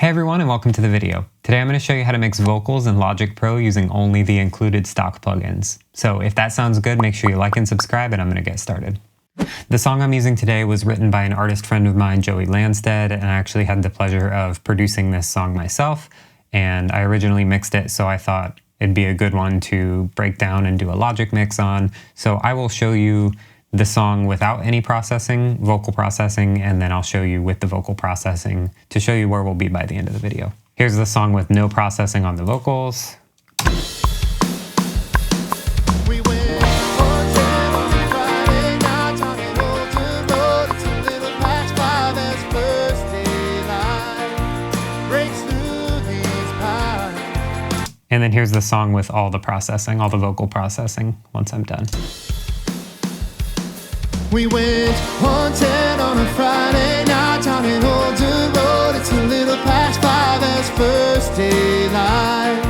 Hey everyone, and welcome to the video. Today I'm going to show you how to mix vocals in Logic Pro using only the included stock plugins. So if that sounds good, make sure you like and subscribe, and I'm going to get started. The song I'm using today was written by an artist friend of mine, Joey Landstead, and I actually had the pleasure of producing this song myself, and I originally mixed it, so I thought it'd be a good one to break down and do a Logic mix on. So I will show you the song without any processing, vocal processing, and then I'll show you with the vocal processing to show you where we'll be by the end of the video. Here's the song with no processing on the vocals. And then here's the song with all the processing, all the vocal processing once I'm done. We went 110 on a Friday night down in Older Road. It's a little past 5 as first daylight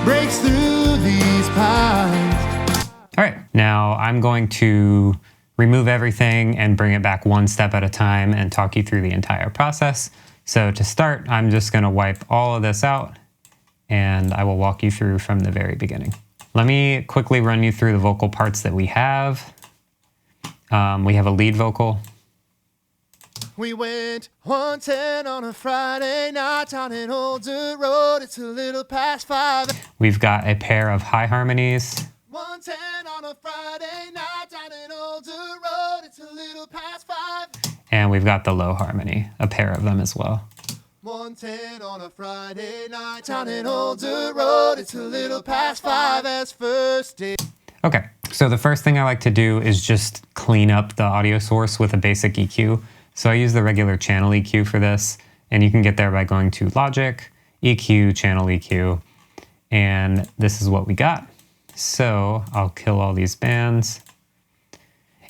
breaks through these pines. All right, now I'm going to remove everything and bring it back one step at a time and talk you through the entire process. So to start, I'm just gonna wipe all of this out and I will walk you through from the very beginning. Let me quickly run you through the vocal parts that we have. We have a lead vocal. We went 110 on a Friday night down in Older Road. It's a little past 5. We've got a pair of high harmonies. 110 on a Friday night down in Older Road. It's a little past 5. And we've got the low harmony, a pair of them as well. 110 on a Friday night down in Older Road. It's a little past 5 as first day. Okay, so the first thing I like to do is just clean up the audio source with a basic EQ. So I use the regular channel EQ for this, and you can get there by going to Logic, EQ, channel EQ, and this is what we got. So I'll kill all these bands.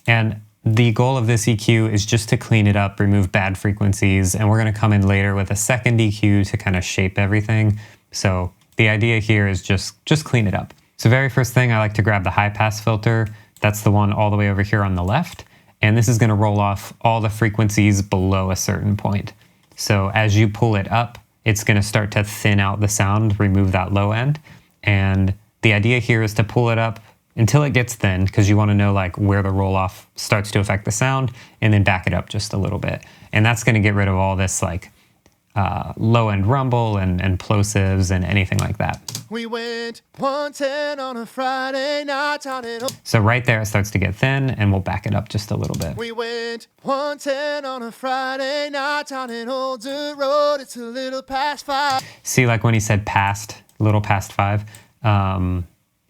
And the goal of this EQ is just to clean it up, remove bad frequencies, and we're gonna come in later with a second EQ to kind of shape everything. So the idea here is just clean it up. So very first thing, I like to grab the high pass filter. That's the one all the way over here on the left. And this is gonna roll off all the frequencies below a certain point. So as you pull it up, it's gonna start to thin out the sound, remove that low end. And the idea here is to pull it up until it gets thin, because you wanna know like where the roll off starts to affect the sound, and then back it up just a little bit. And that's gonna get rid of all this like low end rumble and plosives and anything like that. We went 110 on a Friday night down in. So right there it starts to get thin, and we'll back it up just a little bit. We went 110 on a Friday night down in Older Road. It's a little past 5. See, like when he said past, a little past 5,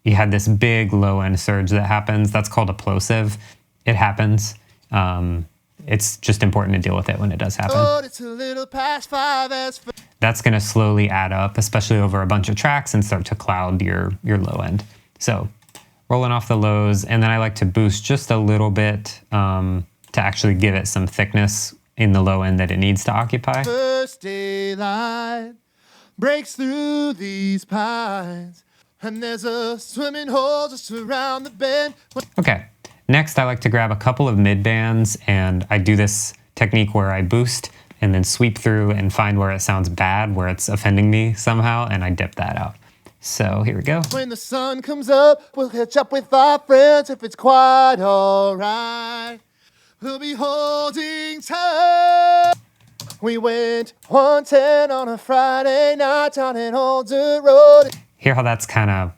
you had this big low end surge that happens. That's called a plosive. It happens. It's just important to deal with it when it does happen. It's a little past 5 as that's going to slowly add up, especially over a bunch of tracks, and start to cloud your low end. So rolling off the lows, and then I like to boost just a little bit to actually give it some thickness in the low end that it needs to occupy. First daylight breaks through these pines, and there's a swimming hole just around the bend. Okay. Next, I like to grab a couple of mid bands, and I do this technique where I boost and then sweep through and find where it sounds bad, where it's offending me somehow, and I dip that out. So here we go. When the sun comes up, we'll catch up with our friends if it's quite all right. We'll be holding tight. We went 110 on a Friday night down in Older Road. Hear how that's kind of,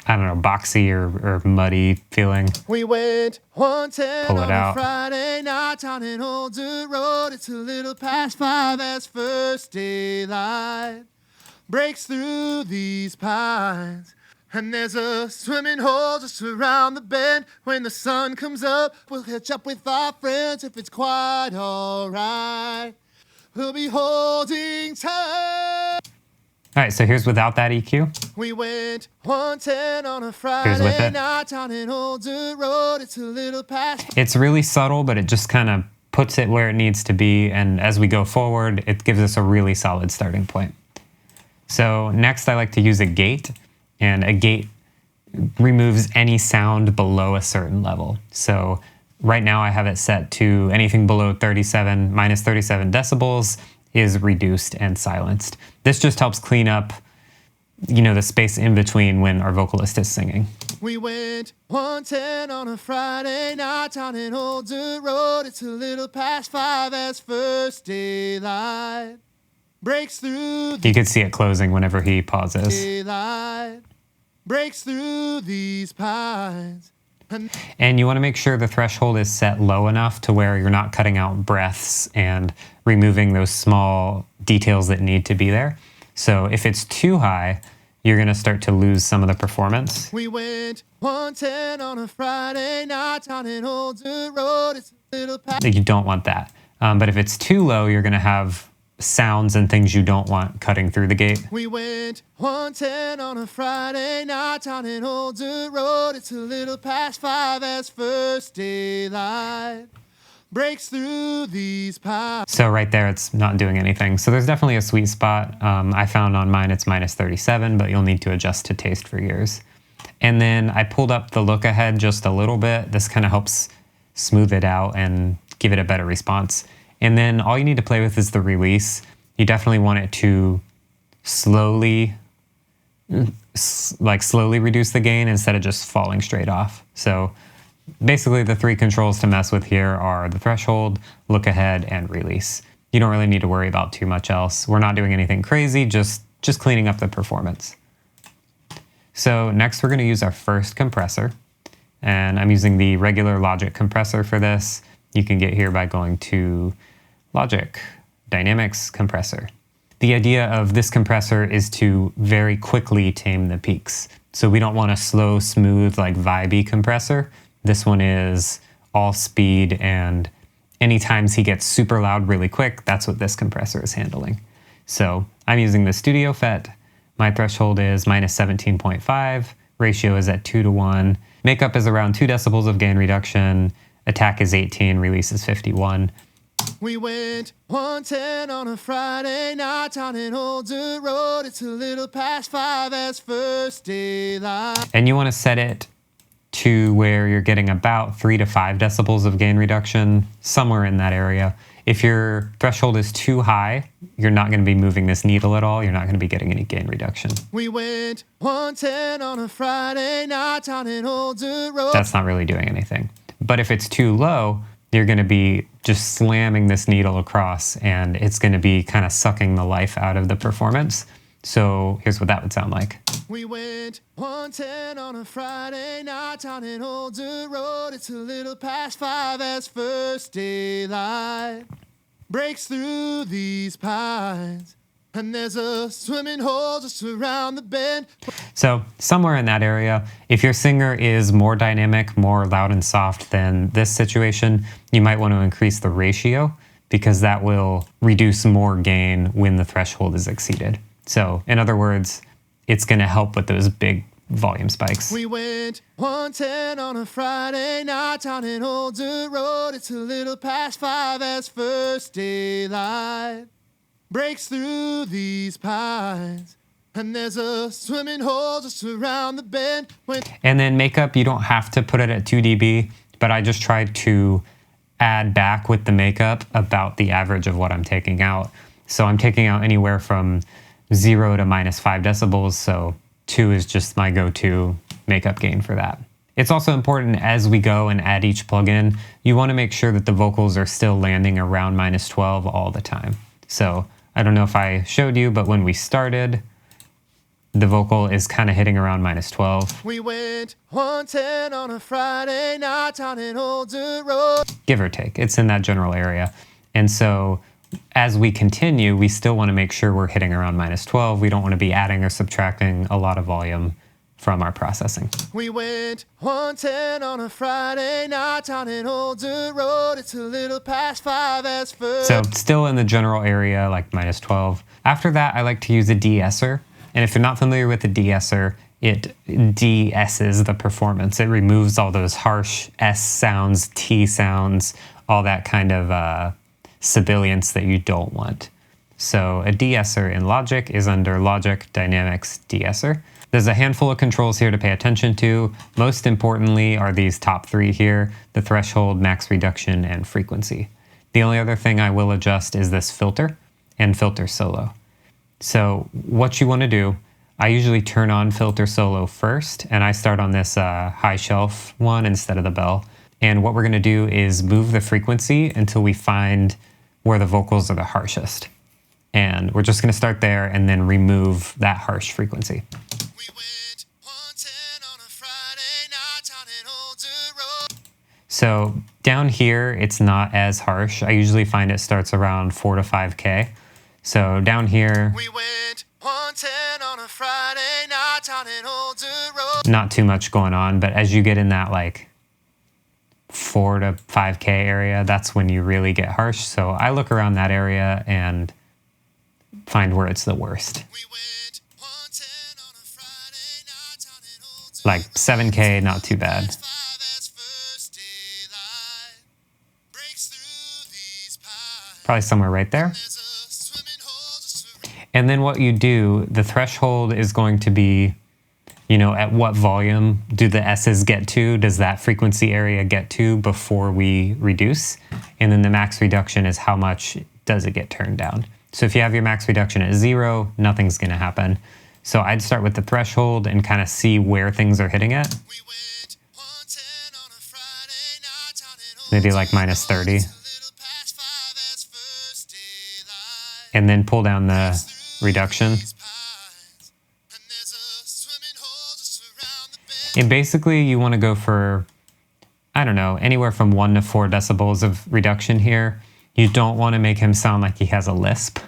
I don't know, boxy or muddy feeling. We went 110 Pull it on out. a Friday night down in Older Road. It's a little past 5 as first daylight breaks through these pines, and there's a swimming hole just around the bend. When the sun comes up, we'll catch up with our friends if it's quite all right. We'll be holding tight. All right, so here's without that EQ. We went 110 on a Here's with Friday it. night down in Older Road. It's a little past. It's really subtle, but it just kind of puts it where it needs to be, and as we go forward, it gives us a really solid starting point. So next I like to use a gate, and a gate removes any sound below a certain level. So right now I have it set to anything below 37, minus 37 decibels, is reduced and silenced. This just helps clean up, the space in between when our vocalist is singing. We went 110 on a Friday night down in Old Dirt Road. It's a little past 5 as first daylight breaks through. You could see it closing whenever he pauses. Daylight breaks through these pines. And you want to make sure the threshold is set low enough to where you're not cutting out breaths and removing those small details that need to be there. So if it's too high, you're going to start to lose some of the performance. We went 110 on a Friday night down in Old Dirt Road. It's a little you don't want that. But if it's too low, you're going to have sounds and things you don't want cutting through the gate. We went 110 on a Friday night down in Old Dirt Road. It's a little past 5 as first daylight breaks through these pipes. So right there, it's not doing anything. So there's definitely a sweet spot. I found on mine it's -37, but you'll need to adjust to taste for yours. And then I pulled up the look ahead just a little bit. This kind of helps smooth it out and give it a better response. And then all you need to play with is the release. You definitely want it to slowly reduce the gain instead of just falling straight off. So basically the 3 controls to mess with here are the threshold, look ahead, and release. You don't really need to worry about too much else. We're not doing anything crazy, just cleaning up the performance. So next we're going to use our first compressor. And I'm using the regular Logic compressor for this. You can get here by going to Logic, Dynamics, Compressor. The idea of this compressor is to very quickly tame the peaks. So we don't want a slow, smooth, vibey compressor. This one is all speed, and any times he gets super loud really quick, that's what this compressor is handling. So I'm using the Studio FET. My threshold is -17.5. Ratio is at 2:1. Makeup is around 2 decibels of gain reduction. Attack is 18, release is 51. We went 110 on a Friday night down in Old Dirt Road. It's a little past 5 as first daylight. And you want to set it to where you're getting about 3 to 5 decibels of gain reduction, somewhere in that area. If your threshold is too high, you're not going to be moving this needle at all. You're not going to be getting any gain reduction. We went 110 on a Friday night down in Old Dirt Road. That's not really doing anything. But if it's too low, you're going to be just slamming this needle across, and it's going to be kind of sucking the life out of the performance. So here's what that would sound like. We went 110 on a Friday night down in Old Dirt Road. It's a little past 5 as first daylight breaks through these pines. And there's a swimming hole just around the bend. So somewhere in that area, if your singer is more dynamic, more loud and soft than this situation, you might want to increase the ratio because that will reduce more gain when the threshold is exceeded. So in other words, it's going to help with those big volume spikes. We went 110 on a Friday night down in Old Dirt Road. It's a little past 5 as first daylight breaks through these pines. And there's a swimming hole just around the bend. And then makeup, you don't have to put it at 2 dB, but I just tried to add back with the makeup about the average of what I'm taking out. So I'm taking out anywhere from 0 to -5 decibels, so 2 is just my go-to makeup gain for that. It's also important as we go and add each plugin, you want to make sure that the vocals are still landing around -12 all the time. So I don't know if I showed you, but when we started, the vocal is kind of hitting around -12. We went 110 on a Friday night down in Old Dirt Road. Give or take, it's in that general area. And so as we continue, we still want to make sure we're hitting around -12. We don't want to be adding or subtracting a lot of volume from our processing. We went 110 on a Friday night down in Old Dirt Road. It's a little past 5 as first. So still in the general area, like -12. After that, I like to use a de-esser. And if you're not familiar with the de-esser, it de-esses the performance. It removes all those harsh S sounds, T sounds, all that kind of sibilance that you don't want. So a de-esser in Logic is under Logic, Dynamics, de-esser. There's a handful of controls here to pay attention to. Most importantly are these top 3 here, the threshold, max reduction, and frequency. The only other thing I will adjust is this filter. and filter solo. So what you want to do, I usually turn on filter solo first, and I start on this high shelf one instead of the bell. And what we're going to do is move the frequency until we find where the vocals are the harshest. And we're just going to start there and then remove that harsh frequency. We went 110 on a Friday night down in Old Dirt Road. So down here, it's not as harsh. I usually find it starts around 4 to 5K. So down here, We went 110 on a Friday night down in Old Dirt Road. not too much going on, but as you get in that like 4 to 5K area, that's when you really get harsh. So I look around that area and find where it's the worst. We went 110 on a Friday night down in Old Dirt Like 7K, not too bad. Road. 5 as first daylight breaks through these pines. Probably somewhere right there. There's a swimming hole just around. And then what you do, the threshold is going to be, you know, at what volume do the S's get to? Does that frequency area get to before we reduce? And then the max reduction is how much does it get turned down? So if you have your max reduction at 0, nothing's going to happen. So I'd start with the threshold and kind of see where things are hitting at. We went 110 on a Friday night down in Old Maybe like minus 30. It's a little past 5 as first daylight. And then pull down the reduction. These pines. And there's a swimming hole just around the bend. And basically you want to go for, I don't know, anywhere from 1 to 4 decibels of reduction here. You don't want to make him sound like he has a lisp.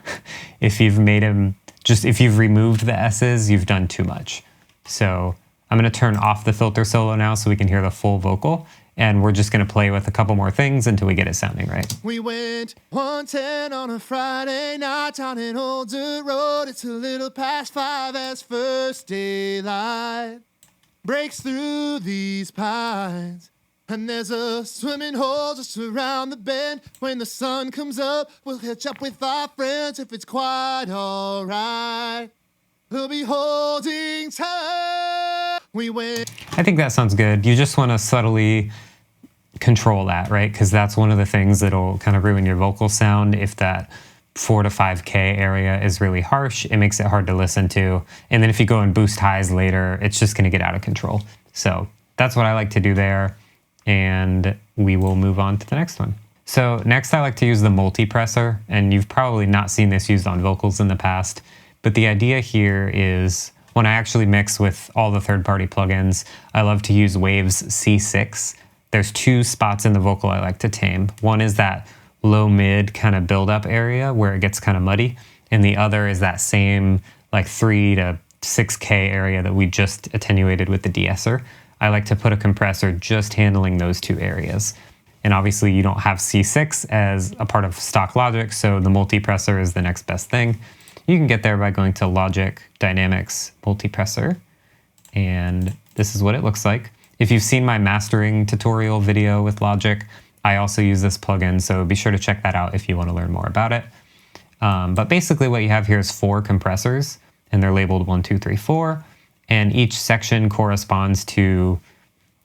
If you've made him, if you've removed the S's, you've done too much. So I'm going to turn off the filter solo now so we can hear the full vocal. And we're just going to play with a couple more things until we get it sounding right. We went 110 on a Friday night down in Old Dirt Road. It's a little past 5 as first daylight breaks through these pines. And there's a swimming hole just around the bend. When the sun comes up, we'll catch up with our friends. If it's quite alright, we'll be holding tight. We went. I think that sounds good. You just want to subtly control that, right? Because that's one of the things that'll kind of ruin your vocal sound. If that 4 to 5K area is really harsh, it makes it hard to listen to. And then if you go and boost highs later, it's just going to get out of control. So that's what I like to do there. And we will move on to the next one. So next I like to use the Multipressor, and you've probably not seen this used on vocals in the past, but the idea here is when I actually mix with all the third-party plugins, I love to use Waves C6. There's 2 spots in the vocal I like to tame. One is that low-mid kind of build-up area where it gets kind of muddy, and the other is that same like 3 to 6K area that we just attenuated with the De-Esser. I like to put a compressor just handling those 2 areas. And obviously you don't have C6 as a part of stock Logic, so the Multipressor is the next best thing. You can get there by going to Logic, Dynamics, Multipressor, and this is what it looks like. If you've seen my mastering tutorial video with Logic, I also use this plugin, so be sure to check that out if you want to learn more about it. But basically what you have here is 4 compressors, and they're labeled 1, 2, 3, 4. And each section corresponds to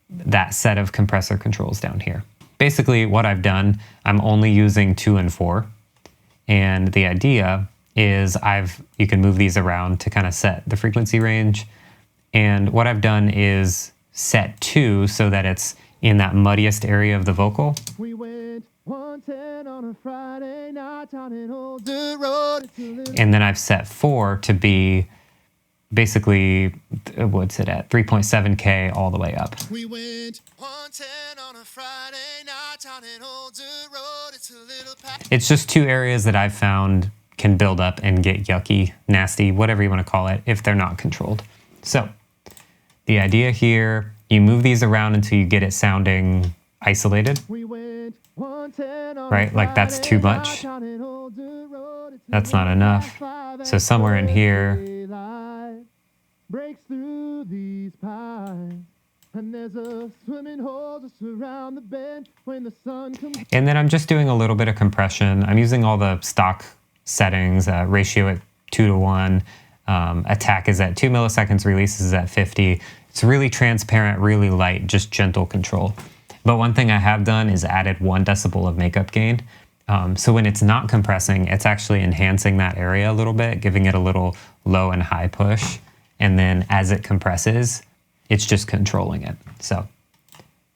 that set of compressor controls down here. Basically what I've done, I'm only using 2 and 4. And the idea is you can move these around to kind of set the frequency range. And what I've done is set 2 so that it's in that muddiest area of the vocal. We went 110 on a Friday night down in Old Dirt Road. And then I've set 4 to be basically, what's it at? 3.7K all the way up. We went 110 on a Friday night down in Old Dirt Road. It's a little past. It's just 2 areas that I've found can build up and get yucky, nasty, whatever you want to call it, if they're not controlled. So the idea here, you move these around until you get it sounding isolated. We went 110 on Right, like that's too much. That's not enough. So somewhere in here, breaks through these pines. And there's a swimming hole just around the bend when the sun comes. and then I'm just doing a little bit of compression. I'm using all the stock settings, ratio at 2 to 1, attack is at 2 milliseconds, release is at 50. It's really transparent, really light, just gentle control. But one thing I have done is added 1 decibel of makeup gain. So when it's not compressing, it's actually enhancing that area a little bit, giving it a little low and high push. And then as it compresses, it's just controlling it. So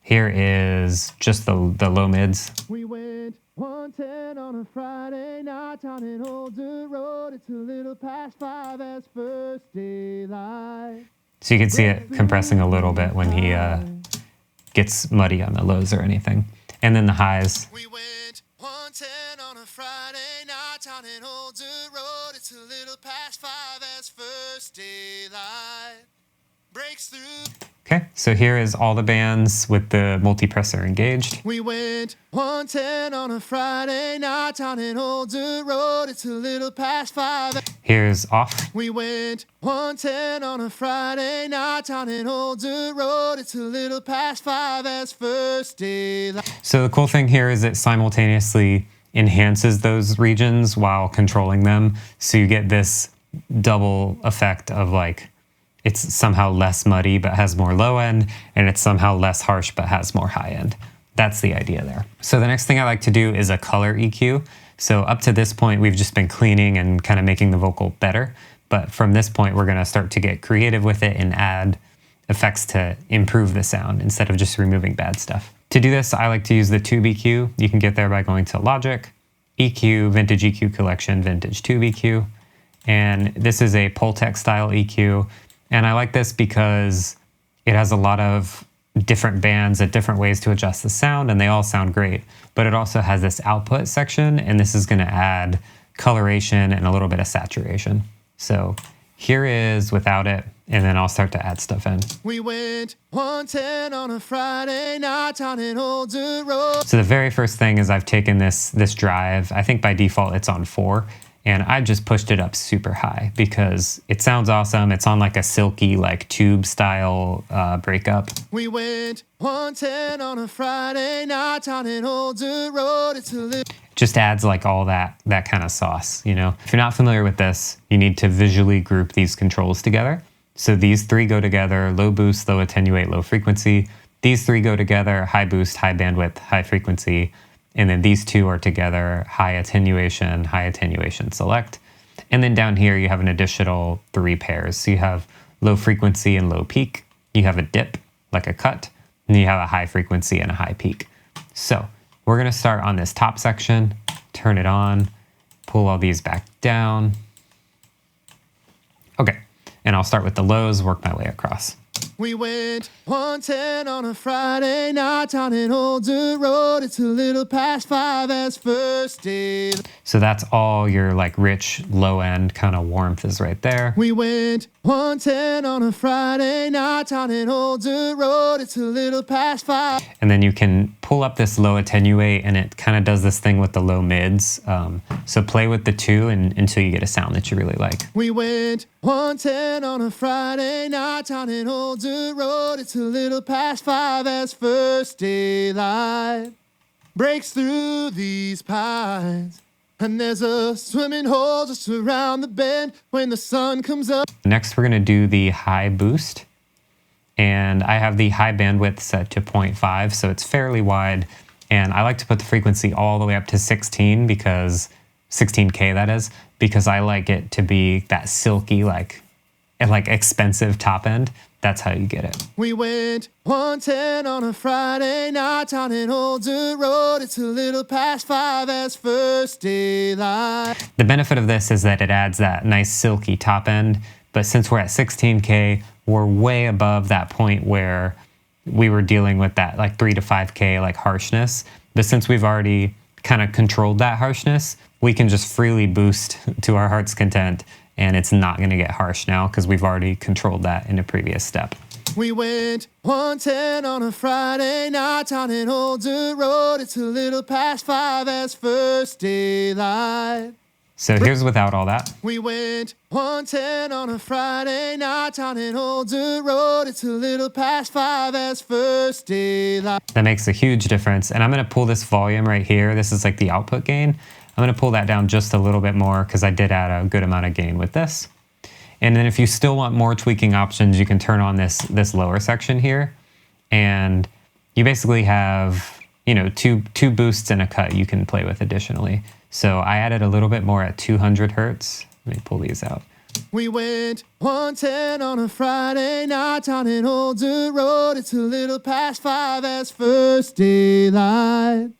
here is just the low mids. We went 110 on a Friday night down in Older Road. It's a little past 5 as first daylight. So you can see it compressing a little bit when he gets muddy on the lows or anything. And then the highs. We went 110 on a Friday night down in Older Road. It's a little past 5 as first daylight breaks through. Okay, so here is all the bands with the multipressor engaged. We went 110 on a Friday night down in Older Road. It's a little past 5. Here's off. We went 110 on a Friday night down in Older Road. It's a little past 5 as first daylight. So the cool thing here is it simultaneously enhances those regions while controlling them. So you get this double effect of like, it's somehow less muddy but has more low end, and it's somehow less harsh but has more high end. That's the idea there. So the next thing I like to do is a color EQ. So up to this point, we've just been cleaning and kind of making the vocal better. But from this point, we're gonna start to get creative with it and add effects to improve the sound instead of just removing bad stuff. To do this, I like to use the Tube EQ. You can get there by going to Logic, EQ, Vintage EQ Collection, Vintage Tube EQ. And this is a Pultec style EQ. And I like this because it has a lot of different bands and different ways to adjust the sound, and they all sound great. But it also has this output section, and this is gonna add coloration and a little bit of saturation. So here is without it, and then I'll start to add stuff in. We went 110 on a Friday night down in Older Road. So the very first thing is I've taken this drive, I think by default it's on 4, and I just pushed it up super high because it sounds awesome. It's on like a silky, like tube style breakup. We went 110 on a Friday night down in Older Road. It's a little. Just adds like all that kind of sauce, you know? If you're not familiar with this, you need to visually group these controls together. So these 3 go together: low boost, low attenuate, low frequency. These 3 go together: high boost, high bandwidth, high frequency. And then these 2 are together: high attenuation, select. And then down here, you have an additional 3 pairs. So you have low frequency and low peak. You have a dip, like a cut. And you have a high frequency and a high peak. So we're gonna start on this top section, turn it on, pull all these back down. Okay, and I'll start with the lows, work my way across. We went 110 on a Friday night down in Older Road. It's a little past 5 as first day. So that's all your like rich low end kind of warmth is right there. We went 110 on a Friday night down in Older Road. It's a little past 5. And then you can pull up this low attenuate, and it kind of does this thing with the low mids. So play with the 2 until you get a sound that you really like. We went 110 on a Friday night down in Older Road. It's a little past 5 as first daylight breaks through these pines. And there's a swimming hole just around the bend when the sun comes up. Next, we're gonna do the high boost. And I have the high bandwidth set to 0.5, so it's fairly wide. And I like to put the frequency all the way up to 16 because, 16K that is, because I like it to be that silky, like expensive top end. That's how you get it. We went 110 on a Friday night down in Older Road. It's a little past 5 as first daylight. The benefit of this is that it adds that nice silky top end, but since we're at 16K, we're way above that point where we were dealing with that like 3 to 5K like harshness. But since we've already kind of controlled that harshness, we can just freely boost to our heart's content, and it's not gonna get harsh now because we've already controlled that in a previous step. We went 110 on a Friday night down in Older Road. It's a little past 5 as first daylight. So here's without all that. We went 110 on a Friday night down in Older Road. It's a little past 5 as first daylight. That makes a huge difference. And I'm gonna pull this volume right here. This is like the output gain. I'm gonna pull that down just a little bit more because I did add a good amount of gain with this. And then if you still want more tweaking options, you can turn on this lower section here. And you basically have you know, two boosts and a cut you can play with additionally. So I added a little bit more at 200 hertz. Let me pull these out. We went 110 on a Friday night down in Old Dirt Road. It's a little past 5 as first daylight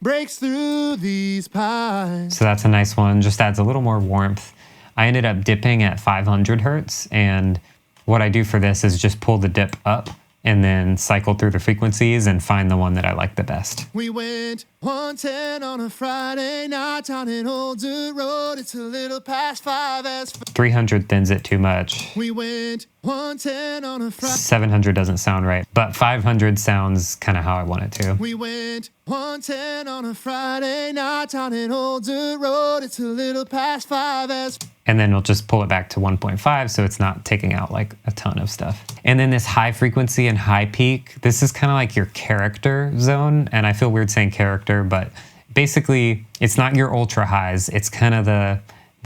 breaks through these pines. So that's a nice one. Just adds a little more warmth. I ended up dipping at 500 hertz, and what I do for this is just pull the dip up and then cycle through the frequencies and find the one that I like the best. We went 110 on a Friday night down in Old Dirt Road. It's a little past 5 as 300 thins it too much. we went 110 on a Friday. 700 doesn't sound right, but 500 sounds kind of how I want it to. We went 110 on a Friday night down in Old Dirt Road. It's a little past 5 as. And then we'll just pull it back to 1.5 so it's not taking out like a ton of stuff. And then this high frequency and high peak, this is kind of like your character zone. And I feel weird saying character, but basically it's not your ultra highs. It's kind of the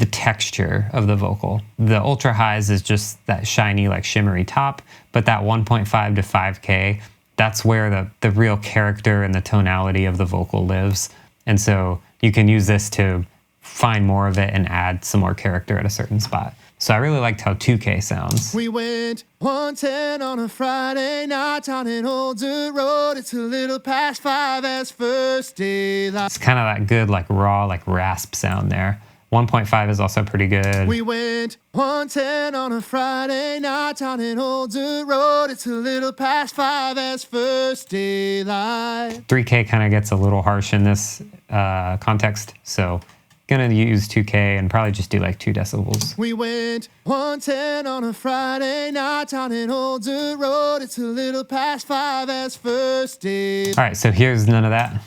texture of the vocal. The ultra highs is just that shiny, like shimmery top, but that 1.5 to 5K, that's where the real character and the tonality of the vocal lives. And so you can use this to find more of it and add some more character at a certain spot. So I really liked how 2K sounds. We went 110 on a Friday night down in Old Dirt Road. It's a little past 5 as first daylight. It's kind of that good like raw like rasp sound there. 1.5 is also pretty good. We went 110 on a Friday night down in Old Dirt Road. It's a little past 5 as first daylight. 3K kind of gets a little harsh in this context, so gonna use 2K and probably just do like 2 decibels. We went 110 on a Friday night down in Old Dirt Road. It's a little past 5 as first daylight. All right, so here's none of that.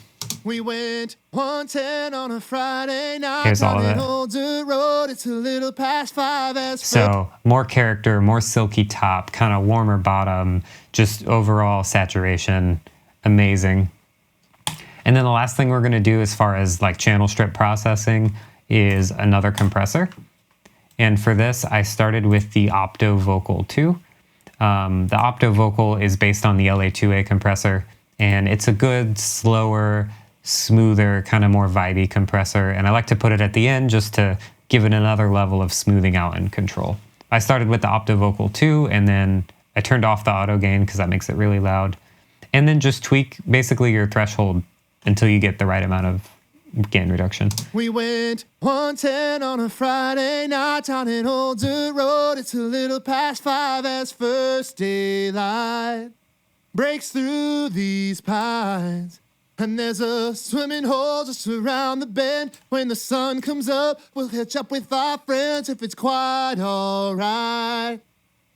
We went 110 on a Friday night Here's all down of in it. Old Dirt Road. It's a little past 5 as So more character, more silky top, kind of warmer bottom, just overall saturation, amazing. And then the last thing we're gonna do as far as like channel strip processing is another compressor. And for this, I started with the Opto Vocal 2. The Opto Vocal is based on the LA2A compressor, and it's a good, slower, smoother, kind of more vibey compressor. And I like to put it at the end just to give it another level of smoothing out and control. I started with the Opto Vocal 2, and then I turned off the auto gain because that makes it really loud. And then just tweak basically your threshold until you get the right amount of gain reduction. We went 110 on a Friday night down in Old Dirt Road. It's a little past 5 as first daylight breaks through these pines. And there's a swimming hole just around the bend. When the sun comes up, we'll hitch up with our friends if it's quite alright.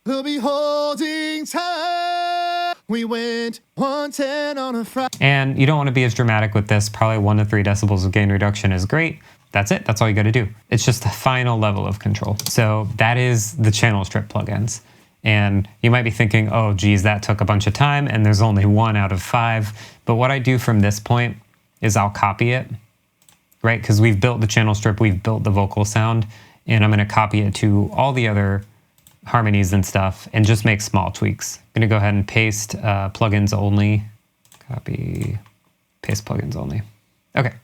We'll be holding tight. We went 110 on a Friday. And you don't want to be as dramatic with this. Probably 1 to 3 decibels of gain reduction is great. That's it. That's all you got to do. It's just the final level of control. So that is the channel strip plugins. And you might be thinking, oh, geez, that took a bunch of time and there's only 1 out of 5. But what I do from this point is I'll copy it, right? Because we've built the channel strip, we've built the vocal sound, and I'm going to copy it to all the other harmonies and stuff and just make small tweaks. I'm gonna go ahead and paste plugins only. Copy, paste plugins only. Okay,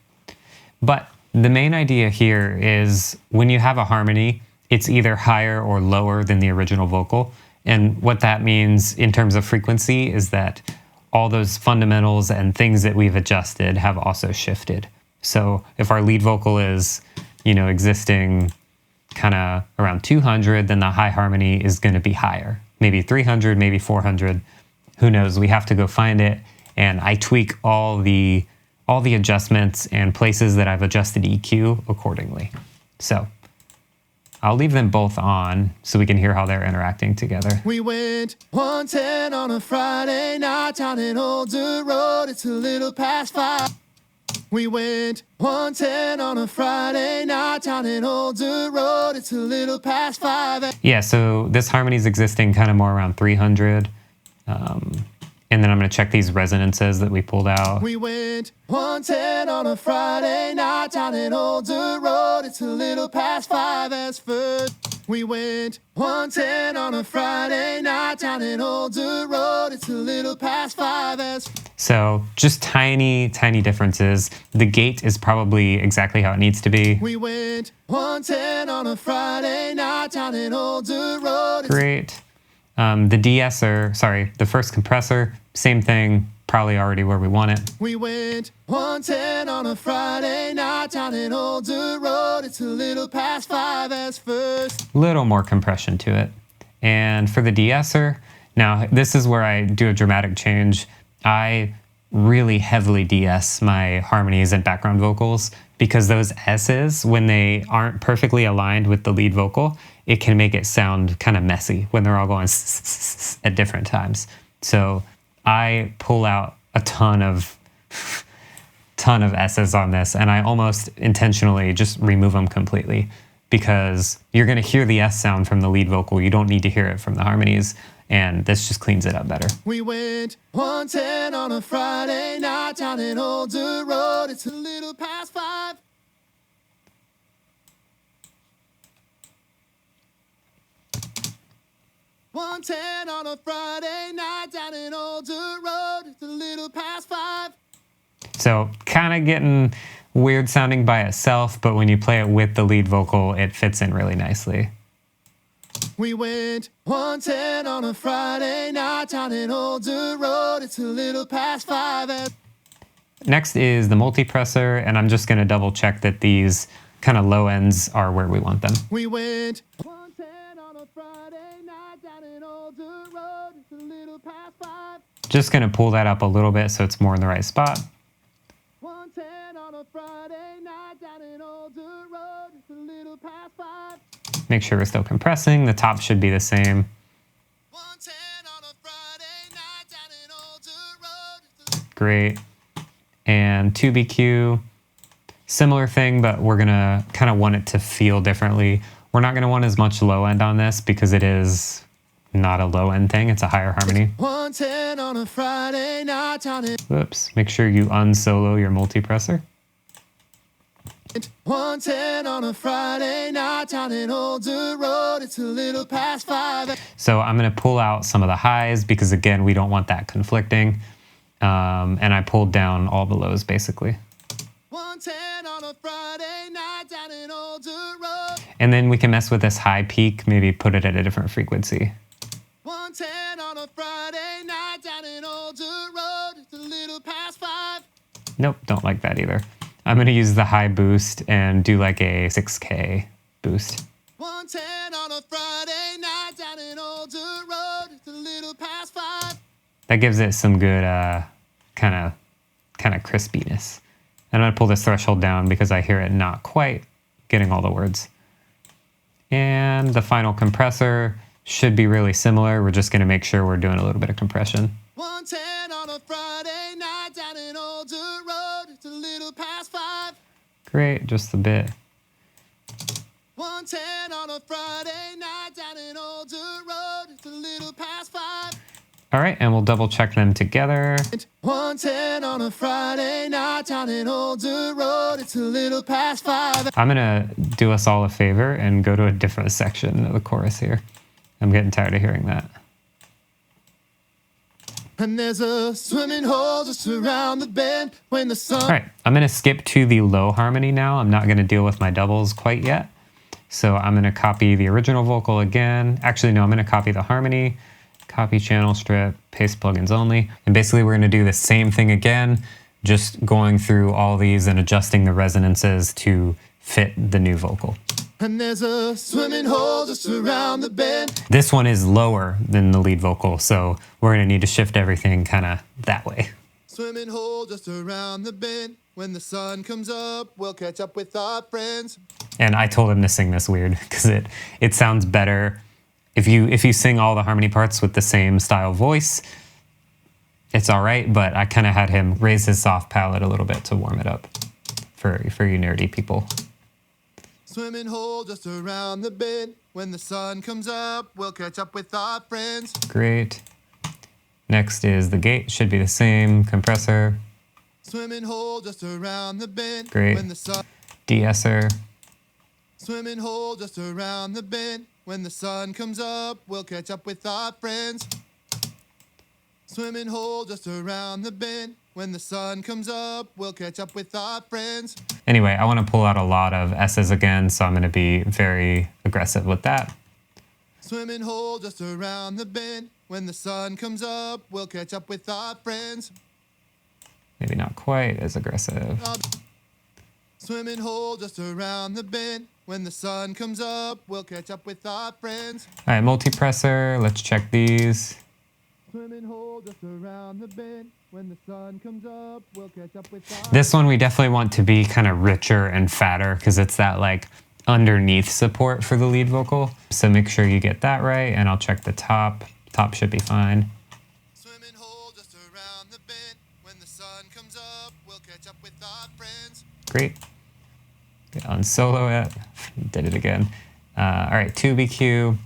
but the main idea here is when you have a harmony, it's either higher or lower than the original vocal. And what that means in terms of frequency is that all those fundamentals and things that we've adjusted have also shifted. So if our lead vocal is, you know, existing kind of around 200, then the high harmony is going to be higher. Maybe 300, maybe 400. Who knows? We have to go find it. And I tweak all the adjustments and places that I've adjusted EQ accordingly. So I'll leave them both on so we can hear how they're interacting together. We went 110 on a Friday night down in Old Dirt Road. It's a little past 5. We went 110 on a Friday night down in Old Dirt Road. It's a little past 5. Yeah, so this harmony is existing kind of more around 300. And then I'm going to check these resonances that we pulled out. We went 110 on a Friday night down in Old Dirt Road. It's a little past 5 as first. We went 110 on a Friday night down in Older Road. It's a little past 5 as... So just tiny, tiny differences. The gate is probably exactly how it needs to be. We went 110 on a Friday night down in Older Road. Great. The de-esser, sorry, the first compressor, same thing, probably already where we want it. We went 110 on a Friday night down in Older Road. It's a little past 5 as first. Little more compression to it. And for the de-esser, now this is where I do a dramatic change. I really heavily de-ess my harmonies and background vocals because those S's, when they aren't perfectly aligned with the lead vocal, it can make it sound kind of messy when they're all going at different times. So I pull out a ton of S's on this, and I almost intentionally just remove them completely because you're going to hear the S sound from the lead vocal. You don't need to hear it from the harmonies, and this just cleans it up better. We went 110 on a Friday night down in Older Road. It's a little past 5. "110 on a Friday night down in Older Road. It's a little past 5. So kind of getting weird sounding by itself, but when you play it with the lead vocal, it fits in really nicely. We went 110 on a Friday night down in Older Road. It's a little past 5. Next is the multipressor, and I'm just going to double check that these kind of low ends are where we want them. We went 110 on a Friday night down in Older Road. It's a little past 5. Just going to pull that up a little bit so it's more in the right spot. 110 on a Friday night down in Older Road. It's a little past 5. Make sure we're still compressing. The top should be the same. 110 on a Friday night down in Older Road. Great. And 2BQ, similar thing, but we're gonna kind of want it to feel differently. We're not gonna want as much low end on this because it is not a low end thing, it's a higher harmony. 110 on a Friday night down in... Whoops, make sure you unsolo your multipressor. 110 on a Friday night down in Older Road. It's a little past 5. So I'm gonna pull out some of the highs because again, we don't want that conflicting. And I pulled down all the lows basically. 110 on a Friday night down in Older Road. And then we can mess with this high peak, maybe put it at a different frequency. 110 on a Friday night down in Older Road. It's a little past 5. Nope, don't like that either. I'm gonna use the high boost and do like a 6K boost. 110 on a Friday night down in Older Road. It's a little past 5. That gives it some good kind of crispiness. And I'm gonna pull this threshold down because I hear it not quite getting all the words. And the final compressor should be really similar. We're just gonna make sure we're doing a little bit of compression. 110 on a Friday night down in Older Road. It's a little past 5. Great, just a bit. 110 on a Friday night down in Older Road. It's a little past 5. All right, and we'll double check them together. 110 on a Friday night down in Older Road. It's a little past 5. I'm gonna do us all a favor and go to a different section of the chorus here. I'm getting tired of hearing that. And there's a swimming hole just around the bend when the sun... All right, I'm gonna skip to the low harmony now. I'm not gonna deal with my doubles quite yet. So I'm gonna copy the original vocal again. Actually, no, I'm gonna copy the harmony, copy channel strip, paste plugins only. And basically we're gonna do the same thing again, just going through all these and adjusting the resonances to fit the new vocal. And there's a swimming hole just around the bend. This one is lower than the lead vocal, so we're gonna need to shift everything kind of that way. Swimming hole just around the bend. When the sun comes up, we'll catch up with our friends. And I told him to sing this weird because it sounds better. If you sing all the harmony parts with the same style voice, it's all right, but I kind of had him raise his soft palate a little bit to warm it up for you nerdy people. Swimming hole just around the bend. When the sun comes up, we'll catch up with our friends. Great. Next is the gate, should be the same. Compressor. Swimming hole just around the bend. Great. When the sun... De-esser. Swimming hole just around the bend. When the sun comes up, we'll catch up with our friends. Swimming hole just around the bend. When the sun comes up, we'll catch up with our friends. Anyway, I want to pull out a lot of S's again, so I'm going to be very aggressive with that. Swimming hole just around the bend. When the sun comes up, we'll catch up with our friends. Maybe not quite as aggressive. Swimming hole just around the bend. When the sun comes up, we'll catch up with our friends. All right, multipressor, let's check these. Swimming hole just around the bend. When the sun comes up, we'll catch up with our This one we definitely want to be kind of richer and fatter because it's that like underneath support for the lead vocal. So make sure you get that right, and I'll check the top. Top should be fine. Swimming hole just around the bend. When the sun comes up, we'll catch up with our friends. Great. Unsolo it. Did it again. All right, tube EQ.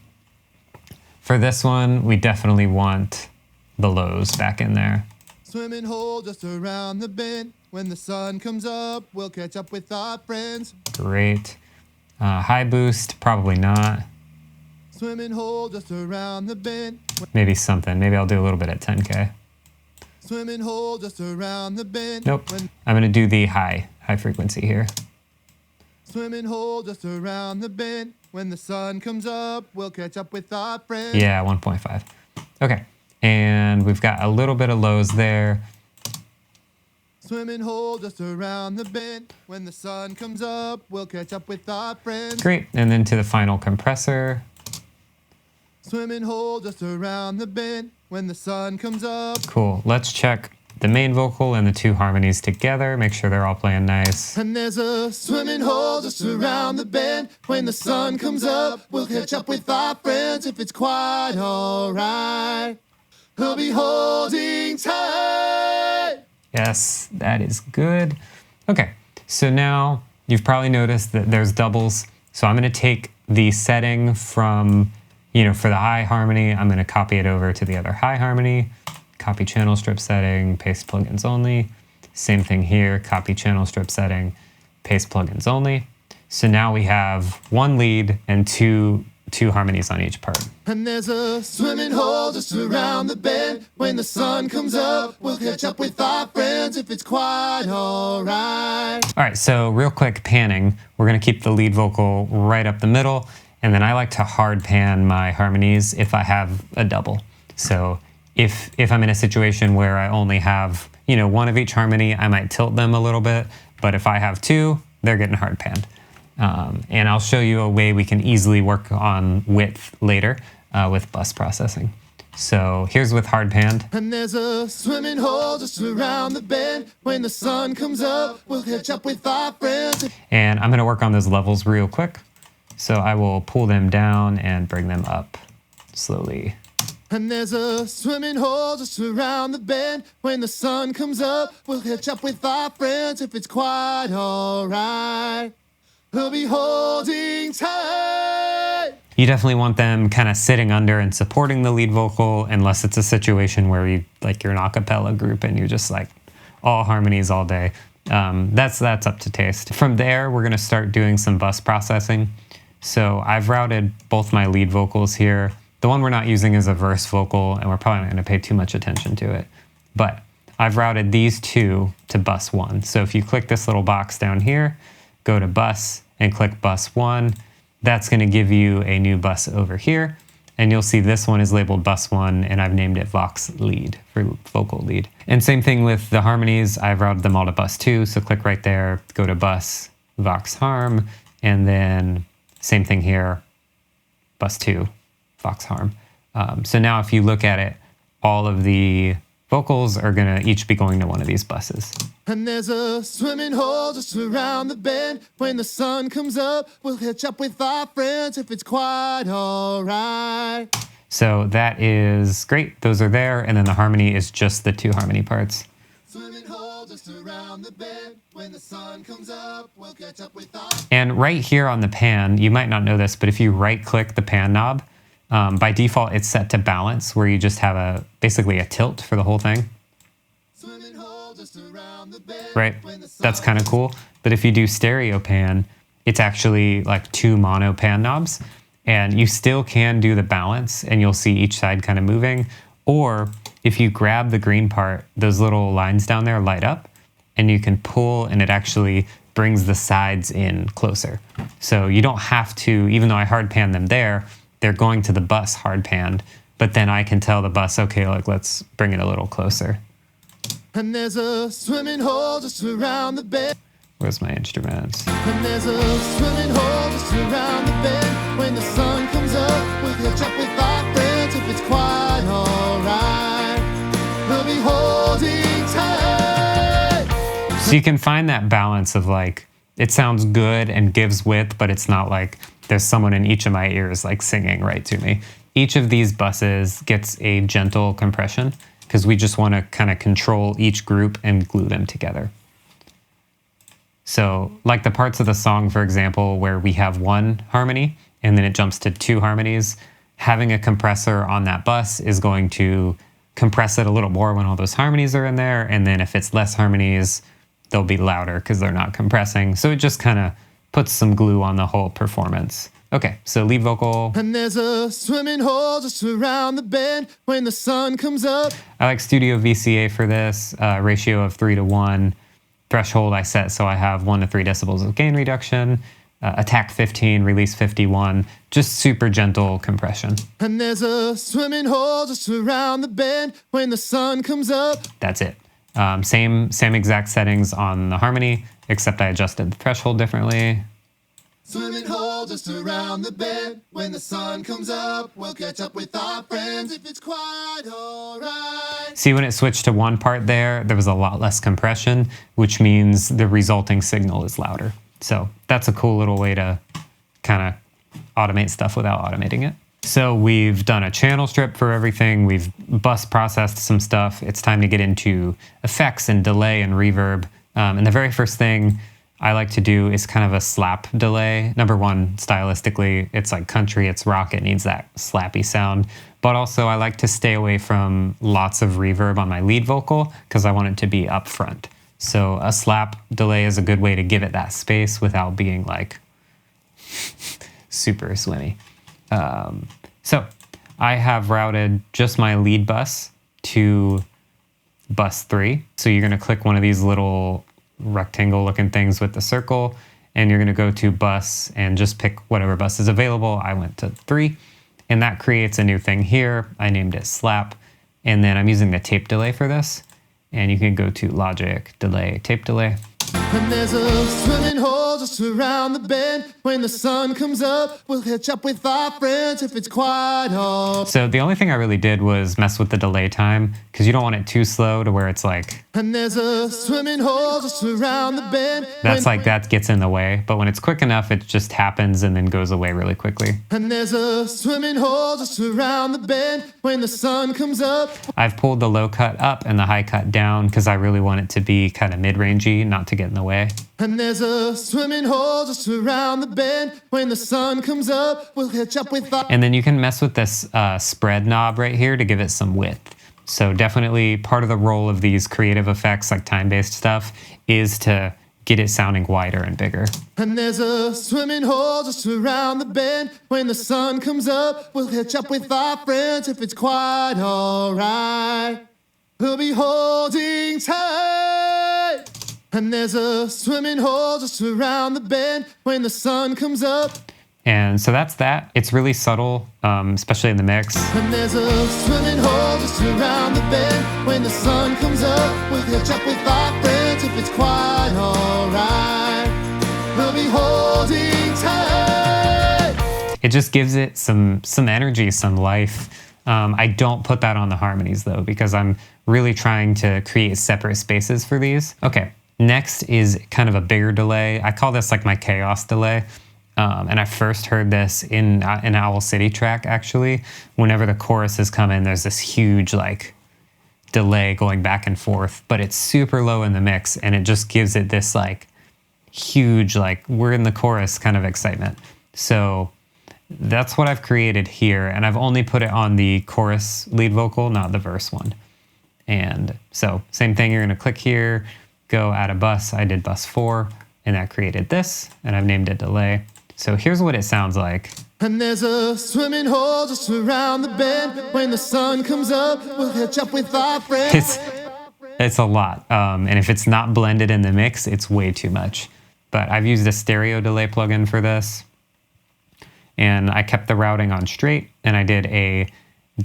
For this one, we definitely want the lows back in there. Swimming hole just around the bend. When the sun comes up, we'll catch up with our friends. Great. High boost, probably not. Swimming hole just around the bend. Maybe something. Maybe I'll do a little bit at 10K. Swimming hole just around the bend. Nope. I'm going to do the high frequency here. Swimming hole just around the bend. When the sun comes up, we'll catch up with our friends. Yeah, 1.5. Okay. And we've got a little bit of lows there. Swimming hole just around the bend. When the sun comes up, we'll catch up with our friends. Great. And then to the final compressor. Swimming hole just around the bend. When the sun comes up. Cool. Let's check the main vocal and the two harmonies together. Make sure they're all playing nice. And there's a swimming hole just around the bend. When the sun comes up, we'll catch up with our friends. If it's quite alright, we'll be holding tight. Yes, that is good. Okay, so now you've probably noticed that there's doubles. So I'm going to take the setting from, for the high harmony, I'm going to copy it over to the other high harmony. Copy channel strip setting, paste plugins only. Same thing here, copy channel strip setting, paste plugins only. So now we have one lead and two harmonies on each part. And there's a swimming hole just around the bend. When the sun comes up, we'll catch up with our friends if it's quite alright. All right, so real quick panning. We're gonna keep the lead vocal right up the middle, and then I like to hard pan my harmonies if I have a double. So if I'm in a situation where I only have, one of each harmony, I might tilt them a little bit, but if I have two, they're getting hard panned. And I'll show you a way we can easily work on width later with bus processing. So here's with hard panned. And there's a swimming hole just around the bend. When the sun comes up, we'll catch up with our friends. And I'm gonna work on those levels real quick. So I will pull them down and bring them up slowly. And there's a swimming hole just around the bend. When the sun comes up, we'll catch up with our friends if it's quite alright. We'll be holding tight. You definitely want them kind of sitting under and supporting the lead vocal, unless it's a situation where you're an a cappella group and you're just like all harmonies all day. That's up to taste. From there, we're gonna start doing some bus processing. So I've routed both my lead vocals here. The one we're not using is a verse vocal, and we're probably not gonna pay too much attention to it. But I've routed these two to bus 1. So if you click this little box down here, go to bus and click bus 1, that's gonna give you a new bus over here. And you'll see this one is labeled bus 1, and I've named it Vox lead for vocal lead. And same thing with the harmonies, I've routed them all to bus 2. So click right there, go to bus, Vox harm, and then same thing here, bus 2. Vox harm. So now if you look at it, all of the vocals are gonna each be going to one of these buses. And there's a swimming hole just around the bend. When the sun comes up, we'll catch up with our friends if it's quite alright. So that is great, those are there, and then the harmony is just the two harmony parts. Swimming hole just around the bend. When the sun comes up, we'll catch up with our... And right here on the pan, you might not know this, but if you right click the pan knob, by default, it's set to balance, where you just have basically a tilt for the whole thing. Right, that's kind of cool. But if you do stereo pan, it's actually like 2 mono pan knobs. And you still can do the balance and you'll see each side kind of moving. Or if you grab the green part, those little lines down there light up and you can pull and it actually brings the sides in closer. So you don't have to, even though I hard pan them there, they're going to the bus hard panned, but then I can tell the bus, okay, like let's bring it a little closer. And there's a swimming hole just around the bed. Where's my instruments? And there's a swimming hole just around the bend. When the sun comes up, we'll catch up with our friends. If it's quite alright, we'll be holding tight. So you can find that balance of like, it sounds good and gives width, but it's not like there's someone in each of my ears like singing right to me. Each of these buses gets a gentle compression because we just want to kind of control each group and glue them together. So like the parts of the song, for example, where we have one harmony and then it jumps to two harmonies, having a compressor on that bus is going to compress it a little more when all those harmonies are in there. And then if it's less harmonies, they'll be louder because they're not compressing. So it just kind of puts some glue on the whole performance. Okay, so lead vocal. And there's a swimming hole just around the bend when the sun comes up. I like Studio VCA for this, ratio of 3:1. Threshold I set so I have 1 to 3 decibels of gain reduction. Attack 15, release 51. Just super gentle compression. And there's a swimming hole just around the bend when the sun comes up. That's it. Same exact settings on the harmony, except I adjusted the threshold differently. Swimming hole just around the bend. When the sun comes up, we'll catch up with our friends if it's quite alright. See, when it switched to one part there was a lot less compression, which means the resulting signal is louder. So that's a cool little way to kind of automate stuff without automating it. So we've done a channel strip for everything. We've bus processed some stuff. It's time to get into effects and delay and reverb. And the very first thing I like to do is kind of a slap delay. Number one, stylistically, it's like country, it's rock, it needs that slappy sound. But also I like to stay away from lots of reverb on my lead vocal because I want it to be up front. So a slap delay is a good way to give it that space without being like super swimmy. So I have routed just my lead bus to bus 3. So you're gonna click one of these little rectangle looking things with the circle and you're going to go to bus and just pick whatever bus is available. I went to 3 and that creates a new thing here. I named it slap and then I'm using the tape delay for this and you can go to Logic, delay, tape delay. And there's a swimming hole just around the bend. When the sun comes up, we'll catch up with our friends if it's quite all. So the only thing I really did was mess with the delay time because you don't want it too slow to where it's like... And there's a swimming hole just around the bend. That's like that gets in the way, but when it's quick enough, it just happens and then goes away really quickly. And there's a swimming hole just around the bend. When the sun comes up. I've pulled the low cut up and the high cut down because I really want it to be kind of mid-rangey, not to get in the way. And there's a swimming hole just around the bend. When the sun comes up, we'll catch up with our... And then you can mess with this spread knob right here to give it some width. So definitely part of the role of these creative effects, like time-based stuff, is to get it sounding wider and bigger. And there's a swimming hole just around the bend. When the sun comes up, we'll catch up with our friends if it's quite alright. We'll be holding tight. And there's a swimming hole just around the bend. When the sun comes up. And so that's that. It's really subtle, especially in the mix. And there's a swimming hole just around the bend. When the sun comes up, we'll catch up with our friends if it's quite alright. We'll be holding tight. It just gives it some energy, some life. I don't put that on the harmonies though, because I'm really trying to create separate spaces for these. Okay, next is kind of a bigger delay. I call this like my chaos delay. And I first heard this in an Owl City track, actually. Whenever the chorus is coming, there's this huge like delay going back and forth, but it's super low in the mix and it just gives it this like huge, like we're in the chorus kind of excitement. So that's what I've created here. And I've only put it on the chorus lead vocal, not the verse one. And so same thing, you're gonna click here, go add a bus. I did bus 4 and that created this and I've named it delay. So here's what it sounds like And there's a swimming hole just around the bend. When the sun comes up, we'll catch up with our friends. It's a lot. And if it's not blended in the mix, it's way too much. But I've used a stereo delay plugin for this. And I kept the routing on straight, and I did a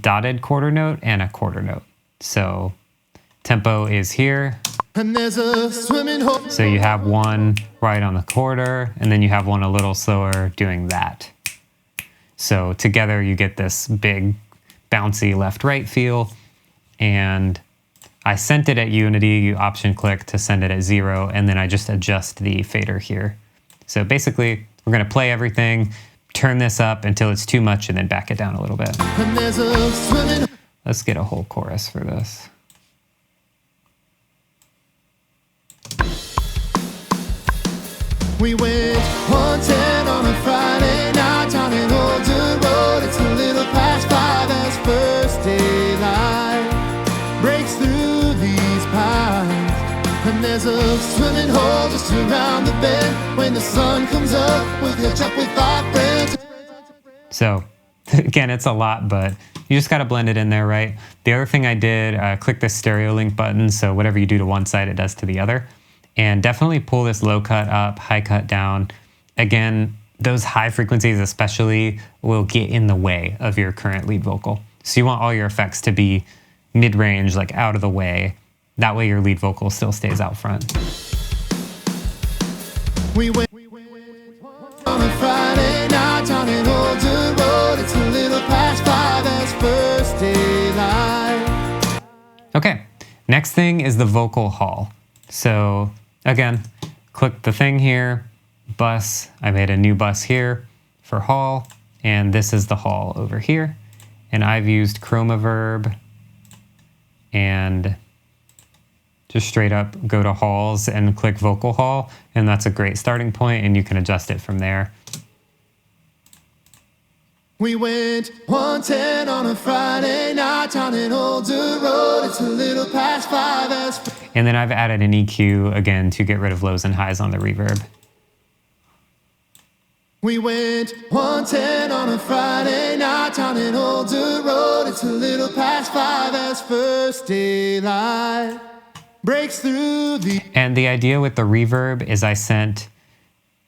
dotted quarter note and a quarter note. So tempo is here. And there's a swimming hole. So you have one right on the quarter, and then you have one a little slower doing that. So together you get this big bouncy left-right feel. And I sent it at unity. You option click to send it at 0, and then I just adjust the fader here. So basically, we're gonna play everything, turn this up until it's too much, and then back it down a little bit. And there's a swimming. Let's get a whole chorus for this. We went 110 on a Friday night down in Old Road. It's a little past 5 as first daylight breaks through these pines. And there's a swimming hole just around the bend. When the sun comes up, we'll catch up with our friends. So again, it's a lot, but you just got to blend it in there, right? The other thing I did, click the stereo link button. So whatever you do to one side, it does to the other. And definitely pull this low cut up, high cut down. Again, those high frequencies especially will get in the way of your current lead vocal. So you want all your effects to be mid-range, like out of the way. That way your lead vocal still stays out front. We went on a Friday night down in Old Road. It's a little past 5 as first daylight. Okay, next thing is the vocal hall. So again, click the thing here, bus. I made a new bus here for hall, and this is the hall over here. And I've used Reverb and just straight up go to halls and click vocal hall, and that's a great starting point, and you can adjust it from there. We went 110 on a Friday night down in Old Road. It's a little past 5 as. And then I've added an EQ again to get rid of lows and highs on the reverb. We went 110 on a Friday night down in Old Road. It's a little past 5 as first daylight breaks through the. And the idea with the reverb is I sent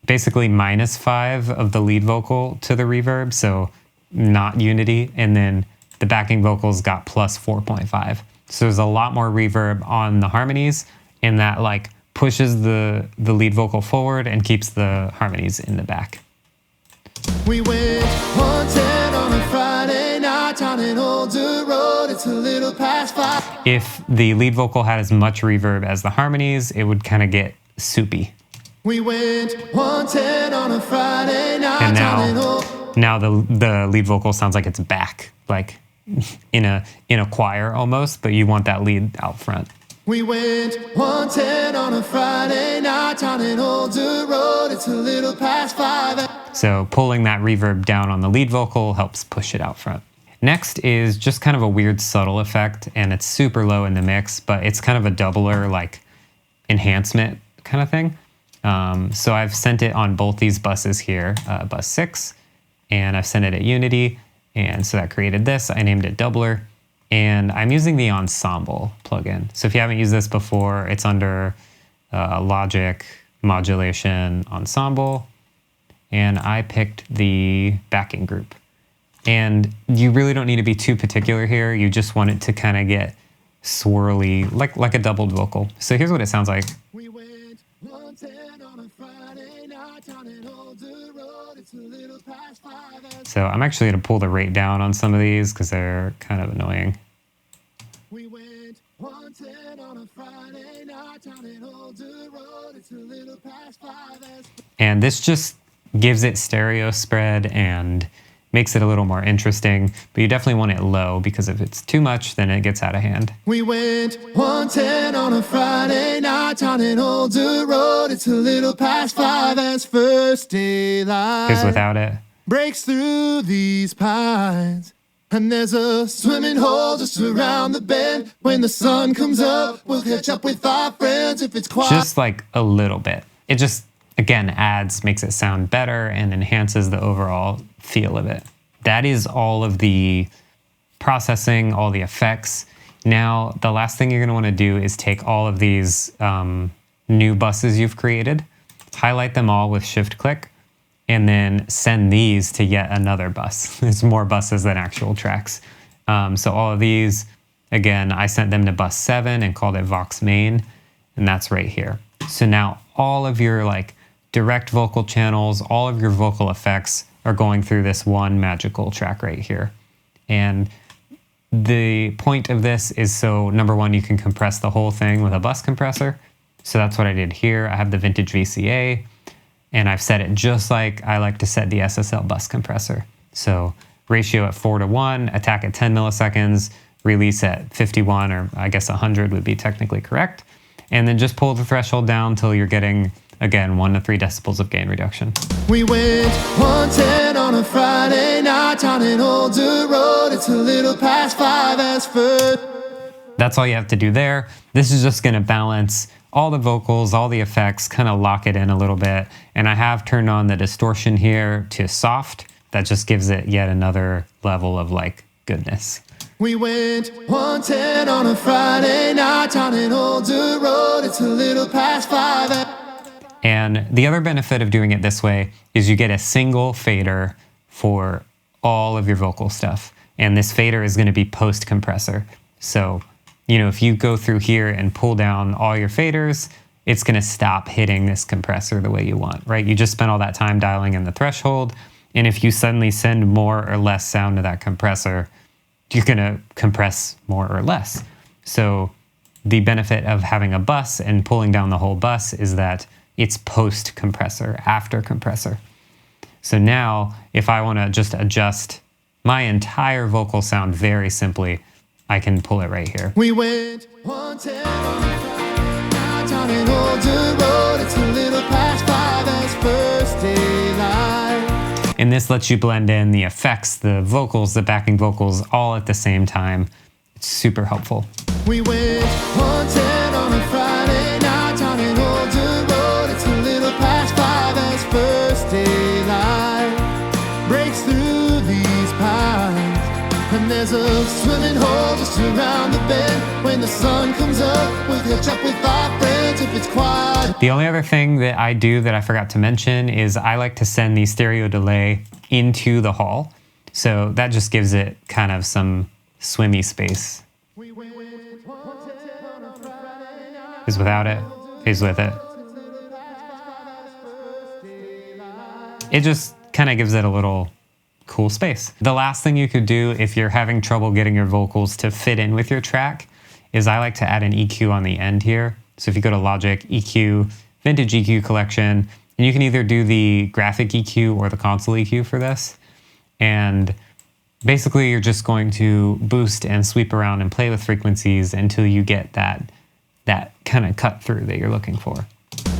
basically -5 of the lead vocal to the reverb, so not unity, and then the backing vocals got +4.5. So there's a lot more reverb on the harmonies, and that like pushes the lead vocal forward and keeps the harmonies in the back. We went 110 on a Friday night down in Old Road. It's a little past 5. If the lead vocal had as much reverb as the harmonies, it would kind of get soupy. We went 110 on a Friday night And down in Old. now the lead vocal sounds like it's back, like in a choir almost, but you want that lead out front. We went 110 on a Friday night down in Old Road. It's a little past 5. So pulling that reverb down on the lead vocal helps push it out front. Next is just kind of a weird subtle effect, and it's super low in the mix, but it's kind of a doubler, like enhancement kind of thing. So I've sent it on both these buses here, bus 6, and I've sent it at unity, and so that created this. I named it doubler, and I'm using the ensemble plugin. So if you haven't used this before, it's under Logic, Modulation, Ensemble, and I picked the backing group. And you really don't need to be too particular here. You just want it to kind of get swirly, like a doubled vocal. So here's what it sounds like. We went 110 on a Friday night down in Old Road. It's a little past 5. So I'm actually going to pull the rate down on some of these because they're kind of annoying. We went 110 on a Friday night down in Old Road. It's a little past 5. And this just gives it stereo spread and makes it a little more interesting, but you definitely want it low because if it's too much, then it gets out of hand. We went 110 on a Friday night down in Old Road. It's a little past 5 as first daylight Because without it, breaks through these pines. And there's a swimming hole just around the bend. When the sun comes up, we'll catch up with our friends if it's quiet. just like a little bit. It just, again, makes it sound better and enhances the overall feel of it. That is all of the processing, all the effects. Now, the last thing you're going to want to do is take all of these new buses you've created, highlight them all with shift click, and then send these to yet another bus. There's more buses than actual tracks. So all of these, again, I sent them to bus 7 and called it Vox main, and that's right here. So now all of your like direct vocal channels, all of your vocal effects are going through this one magical track right here. And the point of this is so number one, you can compress the whole thing with a bus compressor. So that's what I did here. I have the vintage VCA and I've set it just like I like to set the SSL bus compressor. So ratio at 4:1, attack at 10 milliseconds, release at 51, or I guess 100 would be technically correct. And then just pull the threshold down until you're getting, again, 1 to 3 decibels of gain reduction. We went 110 on a Friday night down an older road. It's a little past 5 as first. That's all you have to do there. This is just gonna balance all the vocals, all the effects, kind of lock it in a little bit. And I have turned on the distortion here to soft. That just gives it yet another level of like goodness. We went 110 on a Friday night down an older road. It's a little past 5. And the other benefit of doing it this way is you get a single fader for all of your vocal stuff. And this fader is going to be post compressor. So, you know, if you go through here and pull down all your faders, it's going to stop hitting this compressor the way you want, right? You just spent all that time dialing in the threshold. And if you suddenly send more or less sound to that compressor, you're going to compress more or less. So the benefit of having a bus and pulling down the whole bus is that it's post compressor, after compressor. So now if I want to just adjust my entire vocal sound very simply, I can pull it right here. We went 110 on a Friday night down an older road. It's a little past 5 as first daylight. And this lets you blend in the effects, the vocals, the backing vocals, all at the same time. It's super helpful. We went 110 on a Friday night down an older road. It's a little past 5 as first daylight breaks through these pines. And there's a swimming hole just around the bend. When the sun comes up, we'll catch up with our friends if it's quiet. The only other thing that I do that I forgot to mention is I like to send the stereo delay into the hall. So that just gives it kind of some swimmy space. Because without it, plays with it. It just kind of gives it a little cool space. The last thing you could do if you're having trouble getting your vocals to fit in with your track is I like to add an EQ on the end here. So if you go to Logic, EQ, Vintage EQ Collection, and you can either do the graphic EQ or the console EQ for this. And basically you're just going to boost and sweep around and play with frequencies until you get that kind of cut through that you're looking for.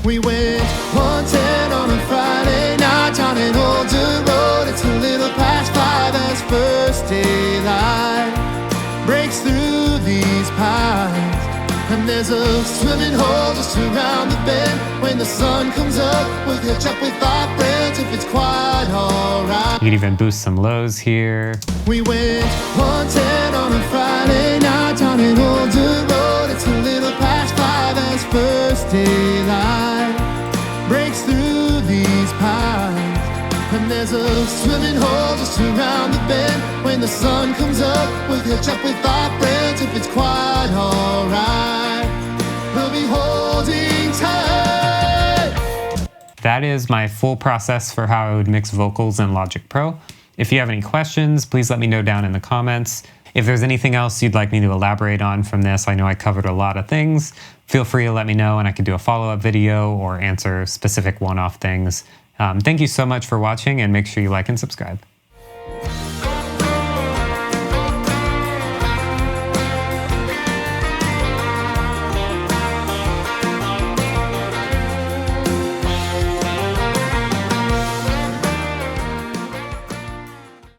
We went 110 on a Friday night down an older road. It's a little past 5 as first daylight breaks through these pines. And there's a swimming hole just around the bend. When the sun comes up, we'll catch up with our friends if it's quite alright. You can even boost some lows here. We went 110 on a Friday night down an older road. It's a little past 5 as first daylight breaks through these pines. And there's a swimming hole just around the bend. When the sun comes up, we'll catch up with our friends if it's quite alright. We'll be holding tight. That is my full process for how I would mix vocals in Logic Pro. If you have any questions, please let me know down in the comments. If there's anything else you'd like me to elaborate on from this, I know I covered a lot of things. Feel free to let me know and I could do a follow-up video or answer specific one-off things. Thank you so much for watching and make sure you like and subscribe.